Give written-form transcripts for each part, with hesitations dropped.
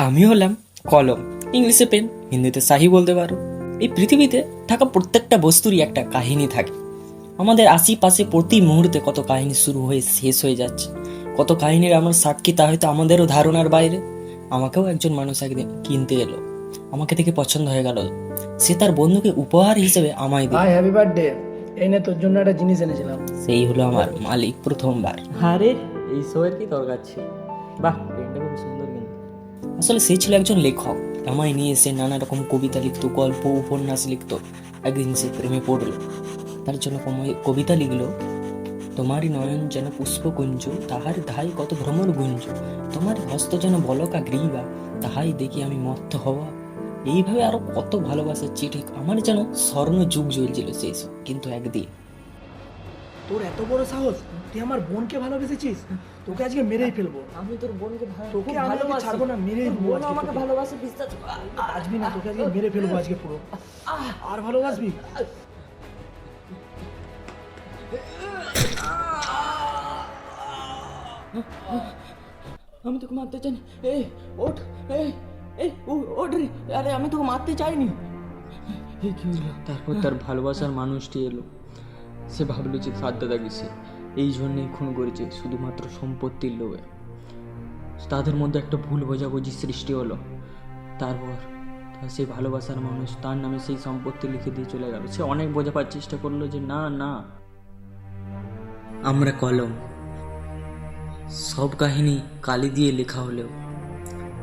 আমি হলাম কলম, ইংলিশে পেন, হিন্দিতে শাহি বলতে পারো। এই পৃথিবীতে থাকা প্রত্যেকটা বস্তুরই একটা কাহিনী থাকে। আমাদের আশেপাশে প্রতি মুহূর্তে কত কাহিনী শুরু হয়ে শেষ হয়ে যাচ্ছে, কত কাহিনীর আমরা সাক্ষী, তা হয়তো আমাদেরও ধারণার বাইরে। আমাকেও একজন মানুষ একদিন কিনতে এলো, আমাকে দেখে পছন্দ হয়ে গেল, সে তার বন্ধুকে উপহার হিসেবে আমায় দিল। হাই হ্যাপি বার্থডে, এই নে তোর জন্য একটা জিনিস এনেছিলাম। সেই হলো আমার মালিক প্রথমবার। আরে এই শোয়ের কি দরকার ছিল? বাহ, পেনটা খুব সুন্দর কিন্তু। আসলে সে ছিল একজন লেখক, আমায় নিয়ে এসে নানা রকম কবিতা লিখতো, গল্প উপন্যাস লিখতো। একদিন সে প্রেমে পড়লো, তার জন্য কবিতা লিখলো। তোমারই নয়ন যেন পুষ্পকুঞ্জ, তাহার ধাই কত ভ্রমর গুঞ্জ, তোমার হস্ত যেন বলকা গ্রীবা, তাহাই দেখি আমি মত্ত হওয়া। এইভাবে আরো কত ভালোবাসার চিঠি। আমার যেন স্বর্ণ যুগ জ্বলছিল সেই সব। কিন্তু একদিন তোর এত বড় সাহস, তুই আমার বোনকে ভালোবেসেছিস? তোকে আজকে মেরেই ফেলবো। আমি তোর বোনকে তোকে আমি আজকে ছাড়বো না, মেরেই দেবো আজকে আমাকে তোকে। ভালোবাসে, বিশ্বাস কর। বাঁচবি না, তোকে আজকে মেরে ফেলবো আজকে পুরো। আর ভালোবাসবি? আমি তোকে মারতে চাইনি। এই ওঠ, এই এই ওঠ রে। আরে আমি তোকে মারতে চাইনি। এই কি হলো? তারপর তার ভালোবাসার মানুষটি এলো। সে ভাবলো যে তার দাদাকে সে এই জন্যেই খুন করেছে, শুধুমাত্র সম্পত্তির লোভে। তাদের মধ্যে একটা ভুল বোঝাবুঝি সৃষ্টি হলো। তারপর সেই ভালোবাসার মানুষ তার নামে সেই সম্পত্তি লিখে দিয়ে চলে গেল। সে অনেক বোঝাবার চেষ্টা করলো যে না না, আমরা কলম, সব কাহিনী কালি দিয়ে লেখা হলেও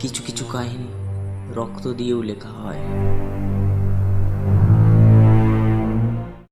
কিছু কিছু কাহিনী রক্ত দিয়েও লেখা হয়।